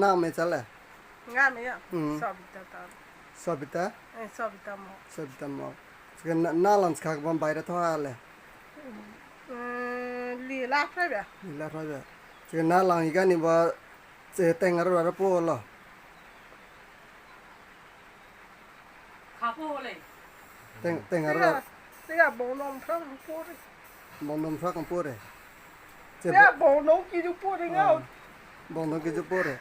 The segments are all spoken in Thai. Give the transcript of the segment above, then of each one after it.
น้าไม่จัลเลยงานไม่อะสอบบิตาสอบบิตาสอบบิตาหมอสอบบิตามอก็น้าหลังสกักบันไปแล้วท้อเลยลีลาใช่ไหมลีลาท้อเลยก็น้าหลังอีกนี่ว่าเจอแต่งอะไรอะไรพวกล่ะข้าวโพดเลยแต่งอะไรเนี่ยบองน้องพระพูดบองนมฟักกันพูดเลยเนี่ยบองน้องกินจุพูดเงาบองนมกินจุพูดเลย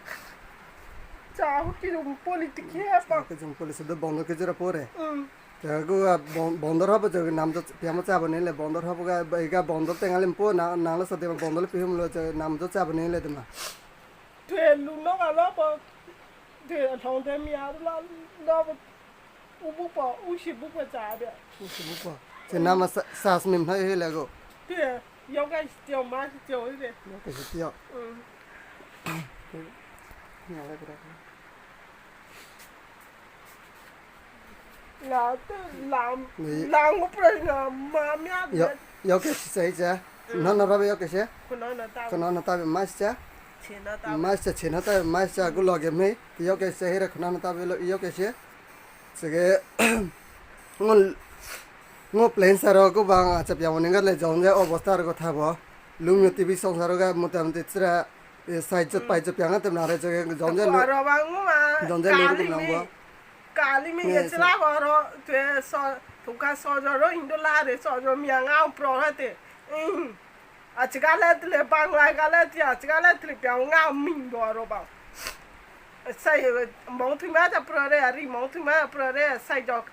จ้ากินจุพูดลิติเคียปะกินจุพูดเลยสุดบองนมกินจุระพูดเลยแต่ก็บองดอร์ฮับจะน้ำจะเพียงมาจับนี่เลยบองดอร์ฮับก็ไอ้ก็บองดอร์แต่งอะไรพูดน้าแล้วสุดที่บองดอร์เพียงมาจะน้ำจะจับนี่เลยถูกไหมเธอลุงน้องอะไรปะเธอท้องเธอมีอะไรแล้วอุบุปะอุชิบุปะจ่าเดียอุชิบุปะจะน้ำมาซาสมิมให้เลยก็เธอยกไอ้เจียวมาเจียวเลยยกไอ้เจียวนี่อะไรก็ได้ลางก็เปล่ามาเมียยกไอ้ใช่จ้ะนั่นเราไปยกไอ้ใช่คนนั้นตาเป็นมาสจ้ะมาสจ้ะเชนตามาสจ้ะกูลองเกมนี้ยกไอ้ใช่เหรอคนนั้นตาเป็นยกไอ้ใช่สเกงบเพลนสารก็บางจะเปียวันนี้ก็เลยจงใจออกบสตาร์ก็ท่าบ่ลุงยุติบิสองสารก็มุตามติดระใส่จุดไปจุดเปียงก็เต็มนาเรจะจงใจลุจงใจลุงก็นั่งบ่กาลิมีเงินจะลาบอรอตัวสอทุกการสอจรอินโดลาเรสอจมีงเอาโปรให้เตอาจจะการเล่นเลยบางรายการเล่นที่อาจจะการเล่นที่เปียงเอามิงบ่รอบางใส่มองถึงแม้จะโปรเรอรีมองถึงแม้โปรเรใส่จอก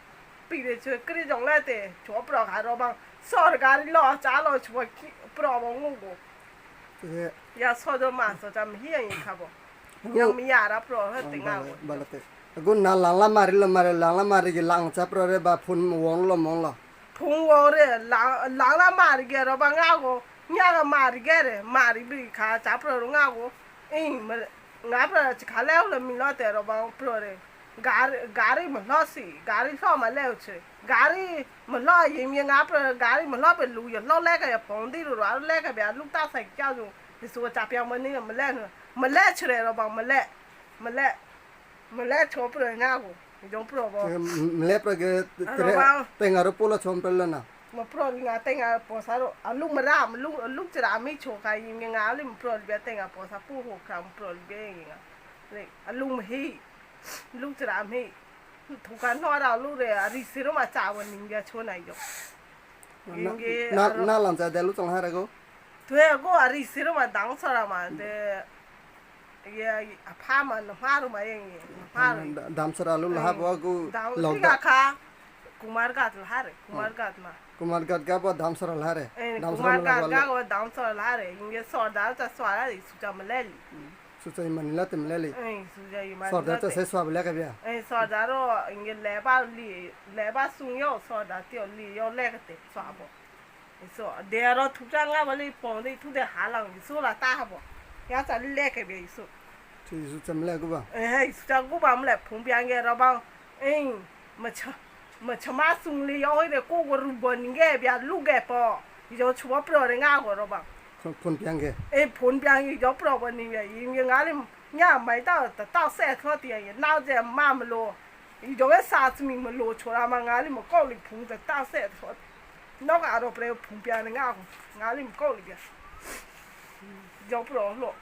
ปีเดียวช่วยกรีดจงเล่นเตชัวโปรหารอบางสอการล่อจ้าล่อช่วยโปรบางงงยาสอจมาสอจำเฮียยังครับบ่ยังมีอะไรโปรให้ติงเอาบาลเตกูน่าลังละมาริกลังจับโปรเรบาพุนวงละมองละพุนวงเรลังละมาริกรอบางเอาเนี่ยก็มาริกเรมาริบิขาจับโปรงเอามันงาเปล่าจะขาแล้วเลยมีล้อแต่เราบางโปรเลยการีมันล้อสิการีชอบมาแล้วเชยการีมันล้อยังมีงาเปล่าการีมันล้อเป็นลูกอย่าล้อแรกก็อย่าปองดีหรือว่าแรกก็แบบลูกตาใส่เจ้าอยู่ที่สุดจับยังมันนี่มันแรกเฉยเราบางมันแรกชอบเลยงากูยงโปรบมันแรกก็แต่งอารมณ์พลชมเป็นแล้วนะมาโปรยงาแต่งอาปอสารุลูกมาราลูกจะราไม่โชว์ใครยังงาเลยมาโปรยเบียแต่งอาปอสาผู้หกคำโปรยเบียยังไงเลยลูกมาให้ลูกจะราไม่ทุกการนอนเราลูกเลยริสิโรมาจ้าวันนี้เบียชวนอายุยังน่าหลังจากเดลูกจังหาอะไรก็ตัวก็ริสิโรมาดังสระมาเดพามันพารุมาอย่างงี้พาดัมสระลูกหาว่ากูหลอกด่าค่ะกุมารกัดลาเรกุมารกัดมาकुमार गढ़ का बहुत दाम सर ला रे कुमार गढ़ का बहुत दाम सर ला रे इंगे सौदार तो स्वारा सुचा मलेली सुचा मनीला तो मलेली सुचा इमान सौदार तो से स्वाब ले कबिया सौदारो इंगे लेबा सुनियो सौदार त्यो लियो लेकते स्वाबो इसो देरो थुचांगा वाली पोंदे थुदे हालंग इसो ला ताबो या चा लेके बे इसो ठीक सुचा मले गुबा सुचा गुबा मले फुंबियांगे रबां मछा mà chăm má sung li ơi để cô có rùm bần nghe bia lúc nghe po giờ chúa pro để ngao rồi bạn phun piang nghe phun piang giờ pro bần như vậy như ngao đi nhà máy tao xe thôi tiền nào giờ mà lo giờ cái sao mình mà lo chúa làm ngao đi mà câu đi phun để tao xe thôi nó cái rồi pro phun piang để ngao đi mà câu đi bia giờ pro lo